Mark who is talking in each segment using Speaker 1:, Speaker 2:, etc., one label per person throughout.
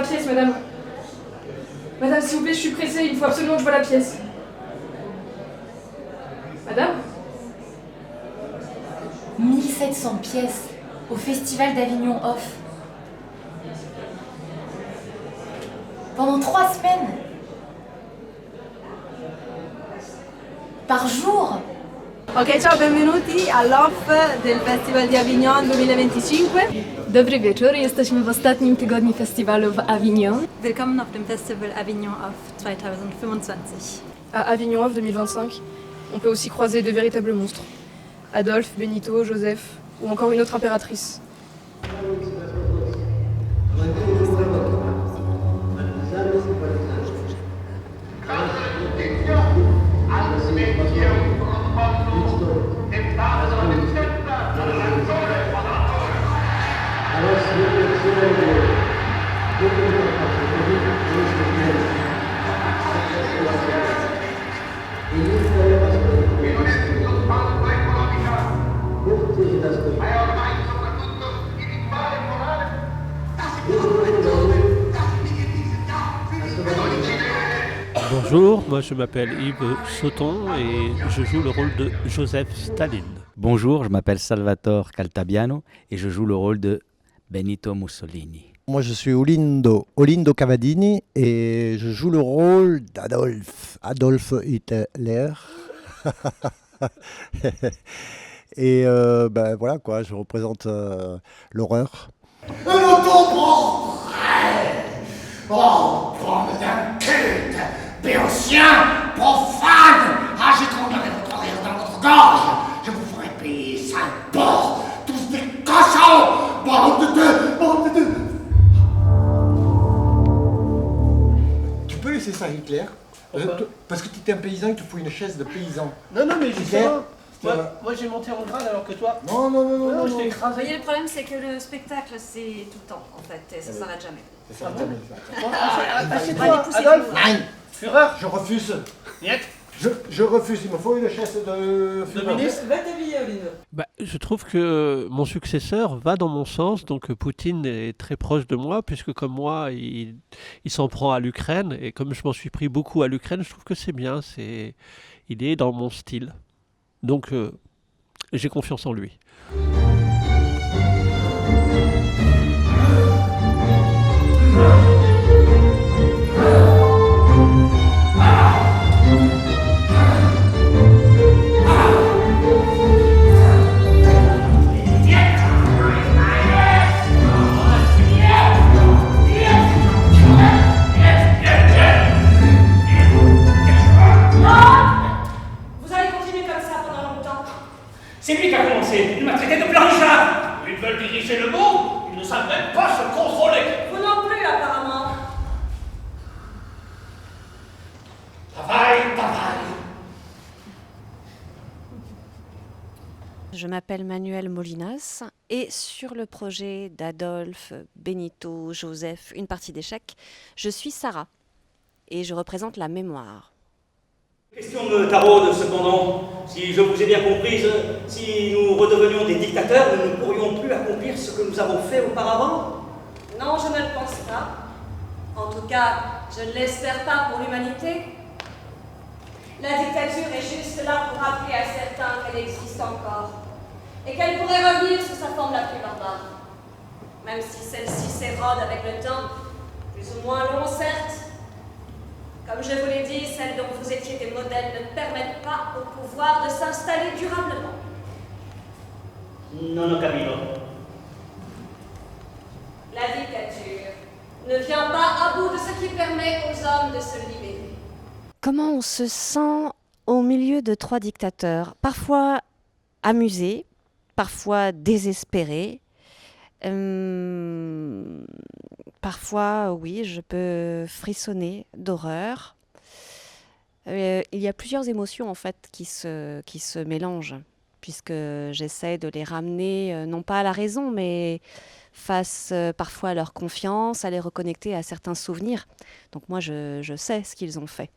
Speaker 1: pièce, madame. Madame, s'il vous plaît, je suis pressée, il faut absolument que je voie la pièce. Madame ?
Speaker 2: 1700 pièces au Festival d'Avignon Off. Pendant 3 semaines. Par jour.
Speaker 3: Ok, ciao, benvenuti all'off del Festival di Avignon 2025.
Speaker 4: Dobry wieczór, jesteśmy w ostatnim tygodniu festiwalu w Avignon.
Speaker 3: Willkommen auf dem Festival Avignon Off 2025.
Speaker 1: À Avignon Off 2025, on peut aussi croiser de véritables monstres. Adolphe, Benito, Joseph, ou encore une autre impératrice.
Speaker 5: Bonjour, moi je m'appelle Yves Sauton et je joue le rôle de Joseph Staline.
Speaker 6: Bonjour, je m'appelle Salvatore Caltabiano et je joue le rôle de Benito Mussolini.
Speaker 7: Moi je suis Olindo Cavadini et je joue le rôle Adolf Hitler. Et voilà quoi, je représente l'horreur.
Speaker 8: Le tombeau oh, forme d'un culte béotien, profane. Ah, j'ai tremblerai votre rire dans votre gorge. Je vous ferai payer 5 porcs, tous des cochons. Bande de deux.
Speaker 7: Tu peux laisser ça à Hitler parce que tu étais un paysan, il te faut une chaise de paysan.
Speaker 5: Non, mais justement,
Speaker 7: Hitler,
Speaker 5: moi j'ai monté en grade alors que toi...
Speaker 7: Non,
Speaker 5: je t'ai écrasé.
Speaker 3: Vous voyez, le problème, c'est que le spectacle, c'est tout le temps, en fait, et ça s'arrête jamais.
Speaker 7: C'est ça,
Speaker 5: Assieds-toi, Adolphe.
Speaker 7: Nein,
Speaker 5: Führer.
Speaker 7: je refuse.
Speaker 5: Niet.
Speaker 7: Je refuse, il me faut une chaise de
Speaker 5: ministre.
Speaker 3: Va t'habiller, Olindo.
Speaker 5: Je trouve que mon successeur va dans mon sens, donc Poutine est très proche de moi, puisque comme moi, il s'en prend à l'Ukraine, et comme je m'en suis pris beaucoup à l'Ukraine, je trouve que c'est bien, il est dans mon style. Donc j'ai confiance en lui.
Speaker 8: C'est lui qui a commencé. Il m'a traité de planchard. Ils veulent diriger le monde. Ils ne savent même pas se contrôler.
Speaker 3: Vous non plus, apparemment.
Speaker 8: Travail.
Speaker 9: Je m'appelle Manuel Molinas et sur le projet d'Adolphe, Benito, Joseph, une partie d'échecs, je suis Sarah et je représente la mémoire.
Speaker 8: Question me taraude cependant. Si je vous ai bien comprise, si nous redevenions des dictateurs, nous ne pourrions plus accomplir ce que nous avons fait auparavant.
Speaker 3: Non, je ne le pense pas. En tout cas, je ne l'espère pas pour l'humanité. La dictature est juste là pour rappeler à certains qu'elle existe encore et qu'elle pourrait revenir sous sa forme la plus barbare. Même si celle-ci s'érode avec le temps, plus ou moins long certes. Comme je vous l'ai dit, celles dont vous étiez des modèles ne permettent pas au pouvoir de s'installer durablement.
Speaker 8: Non, capito.
Speaker 3: La dictature ne vient pas à bout de ce qui permet aux hommes de se libérer.
Speaker 9: Comment on se sent au milieu de 3 dictateurs, parfois amusés, parfois désespérés. Parfois, oui, je peux frissonner d'horreur. Il y a plusieurs émotions en fait qui se mélangent, puisque j'essaie de les ramener, non pas à la raison, mais face parfois à leur confiance, à les reconnecter à certains souvenirs. Donc moi, je sais ce qu'ils ont fait.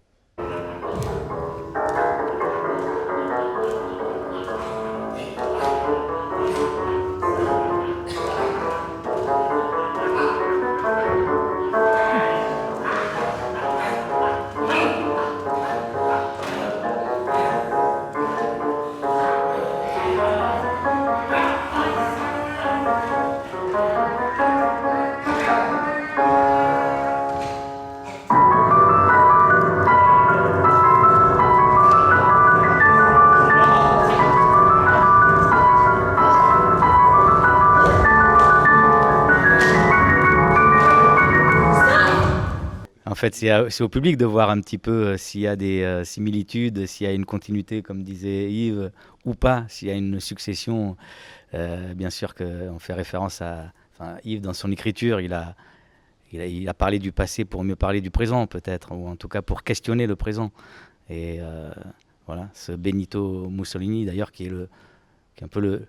Speaker 6: fait, c'est au public de voir un petit peu s'il y a des similitudes, s'il y a une continuité, comme disait Yves, ou pas, s'il y a une succession. Bien sûr qu'on fait référence à... Enfin, Yves, dans son écriture, il a parlé du passé pour mieux parler du présent, peut-être, ou en tout cas pour questionner le présent. Et voilà, ce Benito Mussolini, d'ailleurs, qui est un peu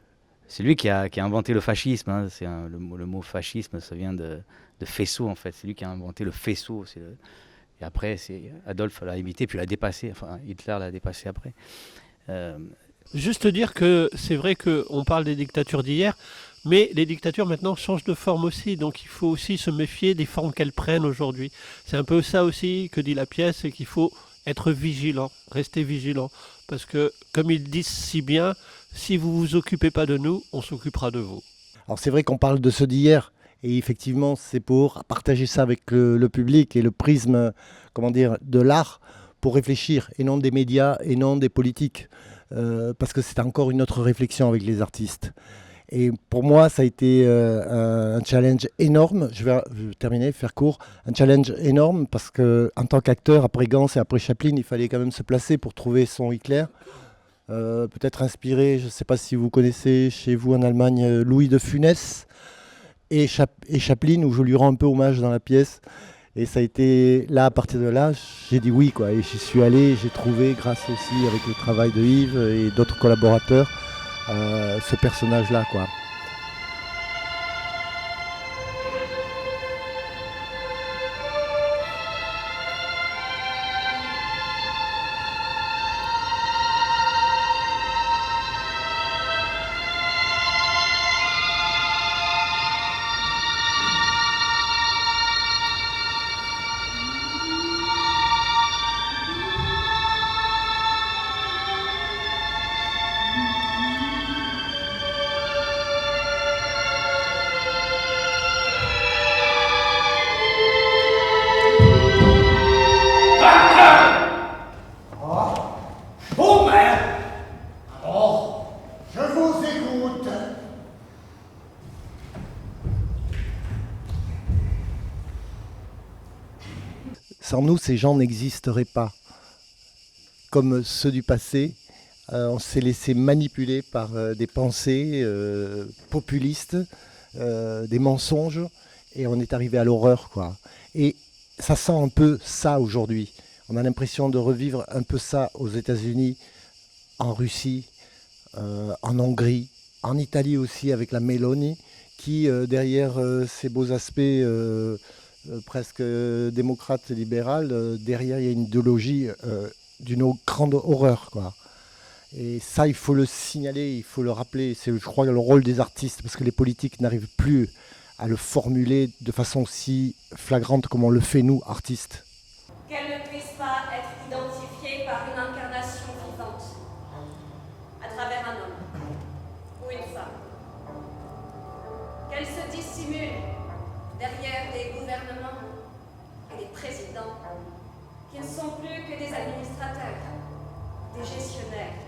Speaker 6: c'est lui qui a inventé le fascisme. Hein. Le mot fascisme, ça vient de faisceau, en fait. C'est lui qui a inventé le faisceau. Et après, Adolphe l'a imité, puis l'a dépassé. Enfin, Hitler l'a dépassé après.
Speaker 5: Juste dire que c'est vrai qu'on parle des dictatures d'hier, mais les dictatures maintenant changent de forme aussi, donc il faut aussi se méfier des formes qu'elles prennent aujourd'hui. C'est un peu ça aussi que dit la pièce, c'est qu'il faut être vigilant, rester vigilant, parce que comme ils disent si bien, si vous vous occupez pas de nous, on s'occupera de vous.
Speaker 7: Alors c'est vrai qu'on parle de ceux d'hier, et effectivement c'est pour partager ça avec le public et le prisme, comment dire, de l'art, pour réfléchir, et non des médias, et non des politiques. Parce que c'est encore une autre réflexion avec les artistes. Et pour moi, ça a été un challenge énorme. Je vais terminer, faire court. Un challenge énorme parce qu'en tant qu'acteur, après Gans et après Chaplin, il fallait quand même se placer pour trouver son Hitler. Peut-être inspiré, je ne sais pas si vous connaissez chez vous en Allemagne, Louis de Funès et Chaplin, où je lui rends un peu hommage dans la pièce. Et ça a été là, à partir de là, j'ai dit oui, quoi. Et j'y suis allé, j'ai trouvé, grâce aussi avec le travail de Yves et d'autres collaborateurs, ce personnage-là, quoi. Sans nous, ces gens n'existeraient pas. Comme ceux du passé, on s'est laissé manipuler par des pensées populistes, des mensonges, et on est arrivé à l'horreur, quoi. Et ça sent un peu ça aujourd'hui. On a l'impression de revivre un peu ça aux États-Unis, en Russie, en Hongrie, en Italie aussi avec la Meloni, qui derrière ces beaux aspects presque démocrate et libérale, derrière il y a une idéologie d'une grande horreur, quoi. Et ça, il faut le signaler, il faut le rappeler. C'est, je crois, le rôle des artistes, parce que les politiques n'arrivent plus à le formuler de façon si flagrante comme on le fait, nous, artistes.
Speaker 3: Qu'elle ne puisse pas être identifiée par une incarnation vivante, à travers un homme ou une femme. Qu'elle se dissimule derrière des gouvernements et des présidents qui ne sont plus que des administrateurs, des gestionnaires,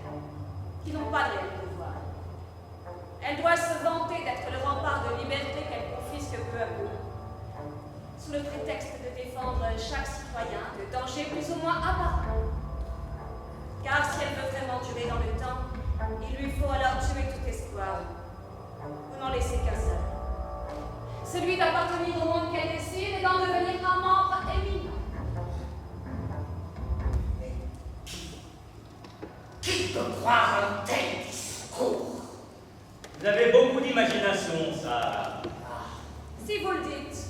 Speaker 3: qui n'ont pas de réel pouvoir. Elle doit se vanter d'être le rempart de liberté qu'elle confisque peu à peu, sous le prétexte de défendre chaque citoyen de dangers plus ou moins apparents. Car si elle veut vraiment durer dans le temps, il lui faut alors tuer tout espoir, ou n'en laisser qu'un seul. Celui d'appartenir au monde qu'elle décide et d'en devenir un membre éminent.
Speaker 8: Qui peut croire un tel discours?
Speaker 10: Vous avez beaucoup d'imagination, ça.
Speaker 3: Si vous le dites.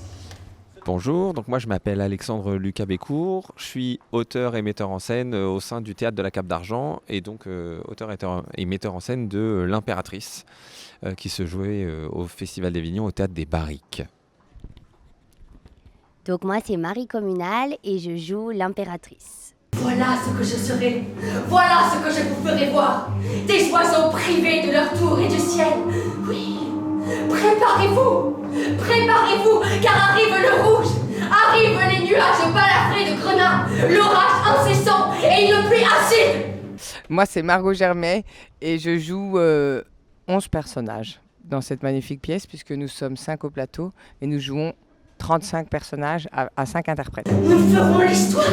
Speaker 11: Bonjour, donc moi je m'appelle Alexandre Lucas Bécourt, je suis auteur et metteur en scène au sein du Théâtre de la Cape d'Argent et donc auteur et metteur en scène de L'Impératrice qui se jouait au Festival d'Avignon au Théâtre des Barriques.
Speaker 12: Donc moi c'est Marie Communale et je joue l'Impératrice.
Speaker 2: Voilà ce que je serai. Voilà ce que je vous ferai voir. Des oiseaux privés de leur tour et du ciel. Oui, préparez-vous. Préparez-vous, car arrive le rouge. Arrivent les nuages balafrés de grenats. L'orage incessant et une pluie acide.
Speaker 13: Moi c'est Margot Germain et je joue 11 personnages dans cette magnifique pièce puisque nous sommes 5 au plateau et nous jouons 35 personnages à 5 interprètes.
Speaker 2: Nous ferons l'histoire.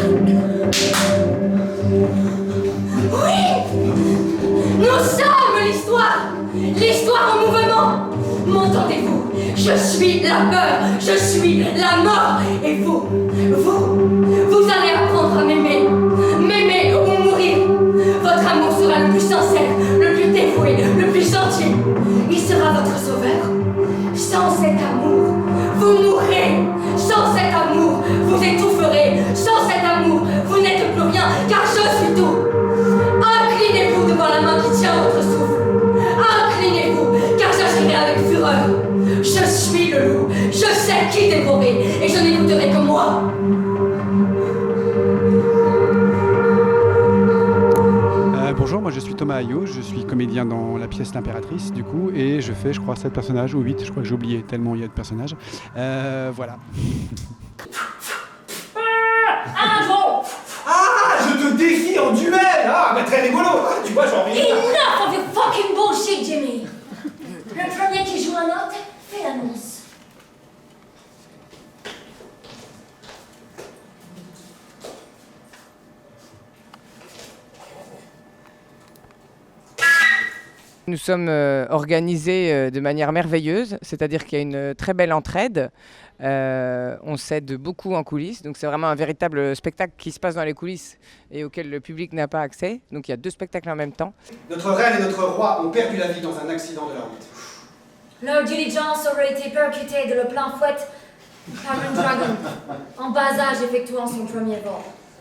Speaker 2: Oui, nous sommes l'histoire. L'histoire en mouvement. M'entendez-vous? Je suis la peur, je suis la mort. Et vous allez apprendre à m'aimer. M'aimer ou mourir. Votre amour sera le plus sincère, le plus dévoué, le plus entier. Il sera votre sauveur. Sans cet amour, vous mourrez. Sans cet amour, vous étoufferez. Sans cet amour, vous n'êtes plus rien, car je suis tout. Inclinez-vous devant la main qui tient votre souffle. Inclinez-vous, car j'agirai avec fureur. Je suis le loup, je sais qui dévorer, et je n'écouterai que moi.
Speaker 14: Bonjour, moi je suis Thomas Ayot, je suis comédien dans la pièce L'Impératrice du coup, et je fais je crois 7 personnages ou 8, je crois que j'ai oublié tellement il y a de personnages. Voilà.
Speaker 15: Je te défie en duel. Mais très rigolo. Tu vois, j'ai envie de...
Speaker 2: Enough of your fucking bullshit, Jimmy. Le premier qui joue un note fait l'annonce.
Speaker 13: Nous sommes organisés de manière merveilleuse, c'est-à-dire qu'il y a une très belle entraide. On s'aide beaucoup en coulisses, donc c'est vraiment un véritable spectacle qui se passe dans les coulisses et auquel le public n'a pas accès. Donc il y a 2 spectacles en même temps.
Speaker 15: Notre reine et notre roi ont perdu la vie dans un accident de la route.
Speaker 2: Leur diligence aurait été percutée de le plein fouet par un dragon, en bas âge effectuant son premier vol.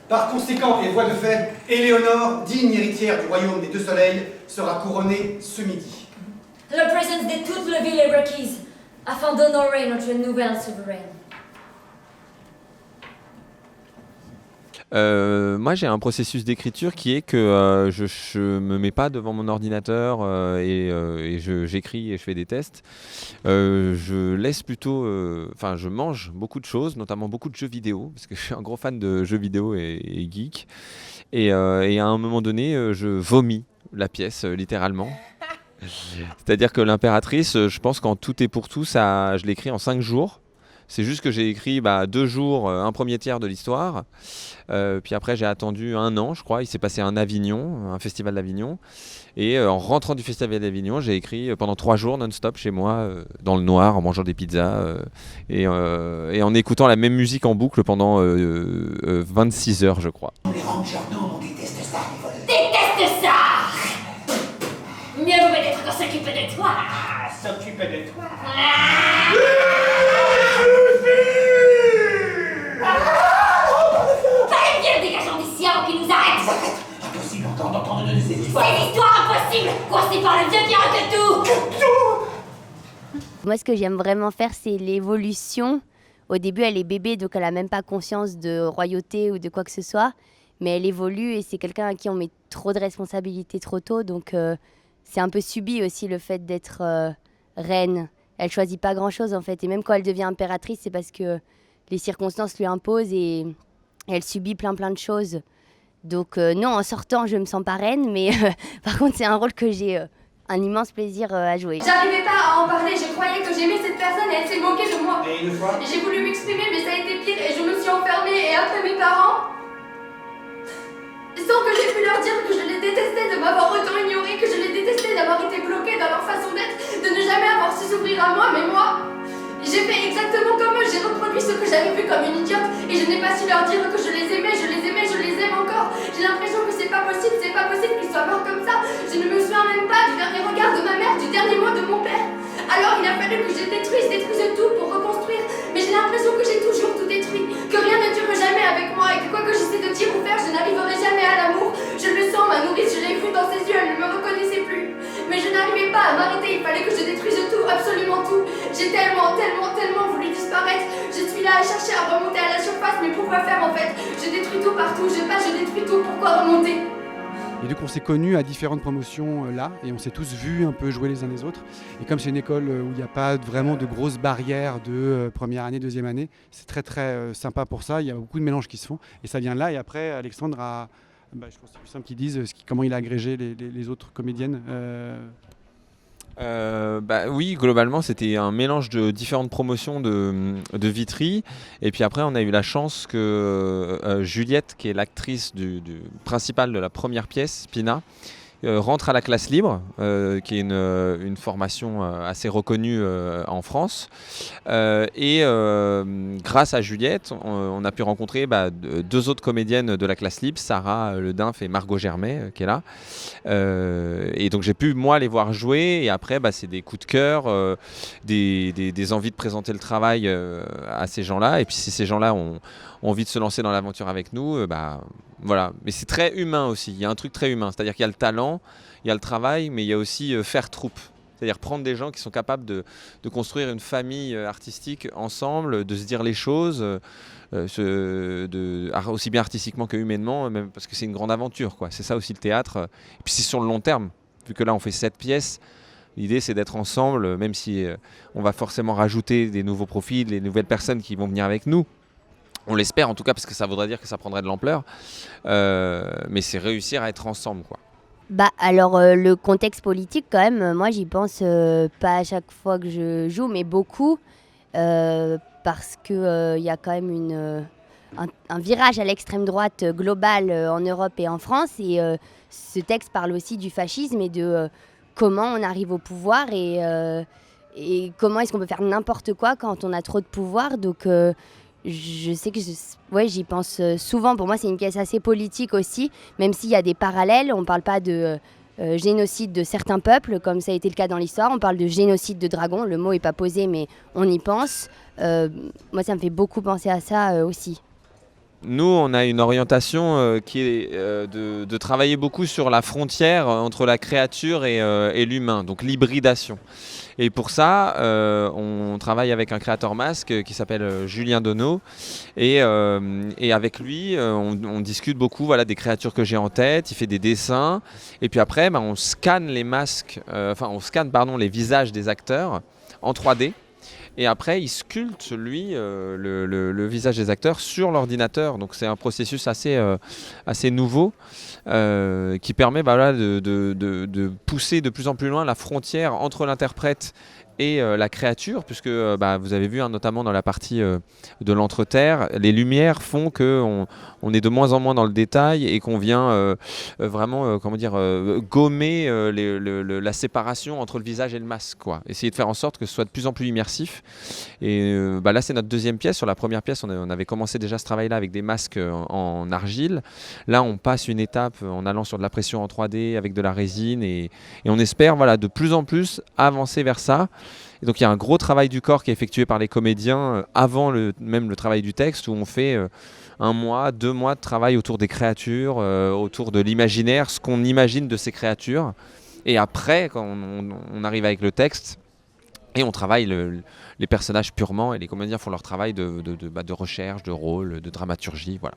Speaker 15: Par conséquent, et voies de fait, Éléonore, digne héritière du royaume des 2 soleils, sera couronnée ce midi.
Speaker 2: La présence de toute la ville est requise afin d'honorer notre nouvelle souveraine.
Speaker 11: Moi, j'ai un processus d'écriture qui est que je me mets pas devant mon ordinateur et j'écris et je fais des tests. Je laisse plutôt... Enfin, je mange beaucoup de choses, notamment beaucoup de jeux vidéo, parce que je suis un gros fan de jeux vidéo et geek. Et à un moment donné, je vomis la pièce, littéralement. C'est-à-dire que L'Impératrice, je pense qu'en tout et pour tout, je l'écris en 5 jours. C'est juste que j'ai écrit 2 jours, un premier tiers de l'histoire. Puis après, j'ai attendu 1 an, je crois. Il s'est passé un festival d'Avignon. Et en rentrant du festival d'Avignon, j'ai écrit pendant 3 jours non-stop chez moi, dans le noir, en mangeant des pizzas et en écoutant la même musique en boucle pendant 26 heures, je crois.
Speaker 8: Les rangers, non, on déteste ça, les voleurs.
Speaker 2: Déteste ça! Mieux vaut être de s'occuper de toi.
Speaker 8: S'occuper de toi.
Speaker 2: Fallait bien dégageons d'ici avant qu'ils nous arrêtent.
Speaker 8: Impossible d'entendre ces histoires.
Speaker 2: Ces histoires impossibles, coincées par le vieux qui raconte tout.
Speaker 12: Moi, ce que j'aime vraiment faire, c'est l'évolution. Au début, elle est bébé, donc elle n'a même pas conscience de royauté ou de quoi que ce soit. Mais elle évolue et c'est quelqu'un à qui on met trop de responsabilités trop tôt. Donc, c'est un peu subi aussi le fait d'être reine. Elle choisit pas grand-chose en fait. Et même quand elle devient impératrice, c'est parce que les circonstances lui imposent et elle subit plein de choses. Donc non, en sortant, je me sens pas reine. Mais par contre, c'est un rôle que j'ai un immense plaisir à jouer.
Speaker 1: J'arrivais pas à en parler, je croyais que j'aimais cette personne et elle s'est moquée de moi.
Speaker 15: Et une fois
Speaker 1: J'ai voulu m'exprimer mais ça a été pire et je me suis enfermée et après mes parents, sans que j'ai pu leur dire que je les détestais de m'avoir autant ignoré, que je les détestais d'avoir été bloquée dans leur façon d'être, de ne jamais avoir su s'ouvrir à moi, mais moi, j'ai fait exactement comme eux, j'ai reproduit ce que j'avais vu comme une idiote et je n'ai pas su leur dire que je les aimais, je les aime encore. J'ai l'impression que c'est pas possible qu'ils soient morts comme ça. Je ne me souviens même pas du dernier regard de ma mère, du dernier mot de mon père. Alors il a fallu que je détruise tout pour reconstruire, mais j'ai l'impression que j'ai toujours tout détruit, que rien ne dure jamais avec moi et que quoi que j'essaie de dire ou faire, je n'arriverai jamais à l'amour. Je le sens, ma nourrice, je l'ai vu dans ses yeux, elle ne me reconnaissait plus. Mais je n'arrivais pas à m'arrêter, il fallait que je détruise tout, absolument tout. J'ai tellement voulu disparaître. Je suis là à chercher à remonter à la surface, mais pourquoi faire en fait? Je détruis tout partout, je détruis tout, pourquoi remonter?
Speaker 14: Et donc on s'est connus à différentes promotions là, et on s'est tous vus un peu jouer les uns les autres. Et comme c'est une école où il n'y a pas vraiment de grosses barrières de première année, deuxième année, c'est très sympa pour ça. Il y a beaucoup de mélanges qui se font, et ça vient là. Et après, Alexandre a, je pense que c'est plus simple qu'ils disent comment il a agrégé les autres comédiennes.
Speaker 11: Oui, globalement, c'était un mélange de différentes promotions de Vitry. Et puis après, on a eu la chance que Juliette, qui est l'actrice principale de la première pièce, Pina, rentre à la classe libre, qui est une formation assez reconnue en France. Et grâce à Juliette, on a pu rencontrer deux autres comédiennes de la classe libre, Sarah Le Dinf et Margot Germet, qui est là. Et donc j'ai pu, moi, les voir jouer. Et après, c'est des coups de cœur, des envies de présenter le travail à ces gens-là. Et puis si ces gens-là ont envie de se lancer dans l'aventure avec nous, voilà. Mais c'est très humain aussi, il y a un truc très humain, c'est-à-dire qu'il y a le talent, il y a le travail, mais il y a aussi faire troupe. C'est-à-dire prendre des gens qui sont capables de construire une famille artistique ensemble, de se dire les choses, aussi bien artistiquement que humainement, même parce que c'est une grande aventure, quoi. C'est ça aussi le théâtre. Et puis c'est sur le long terme, vu que là on fait 7 pièces. L'idée, c'est d'être ensemble, même si on va forcément rajouter des nouveaux profils, des nouvelles personnes qui vont venir avec nous. On l'espère en tout cas, parce que ça voudrait dire que ça prendrait de l'ampleur. Mais c'est réussir à être ensemble, quoi.
Speaker 12: Alors, le contexte politique, quand même, moi, j'y pense pas à chaque fois que je joue, mais beaucoup, parce qu'il y a quand même un virage à l'extrême droite global en Europe et en France. Et ce texte parle aussi du fascisme et de comment on arrive au pouvoir et comment est-ce qu'on peut faire n'importe quoi quand on a trop de pouvoir. Donc, je sais que j'y pense souvent. Pour moi, c'est une pièce assez politique aussi, même s'il y a des parallèles. On ne parle pas de génocide de certains peuples, comme ça a été le cas dans l'histoire. On parle de génocide de dragons. Le mot n'est pas posé, mais on y pense. Moi, ça me fait beaucoup penser à ça aussi.
Speaker 11: Nous, on a une orientation qui est de travailler beaucoup sur la frontière entre la créature et l'humain, donc l'hybridation. Et pour ça, on travaille avec un créateur masque qui s'appelle Julien Donneau. Et avec lui, on discute beaucoup des créatures que j'ai en tête. Il fait des dessins. Et puis après, on scanne les masques, on scanne les visages des acteurs en 3D. Et après, il sculpte, lui, le visage des acteurs sur l'ordinateur. Donc c'est un processus assez nouveau qui permet de pousser de plus en plus loin la frontière entre l'interprète et la créature, puisque vous avez vu notamment dans la partie de l'entreterre, les lumières font qu'on est de moins en moins dans le détail et qu'on vient vraiment gommer la séparation entre le visage et le masque, quoi. Essayer de faire en sorte que ce soit de plus en plus immersif. Et là, c'est notre deuxième pièce. Sur la première pièce, on avait commencé déjà ce travail-là avec des masques en argile. Là, on passe une étape en allant sur de la pression en 3D avec de la résine et on espère de plus en plus avancer vers ça. Et donc il y a un gros travail du corps qui est effectué par les comédiens avant même le travail du texte, où on fait 1 mois, 2 mois de travail autour des créatures, autour de l'imaginaire, ce qu'on imagine de ces créatures. Et après, quand on arrive avec le texte, et on travaille les personnages purement, et les comédiens font leur travail de recherche, de rôle, de dramaturgie, voilà.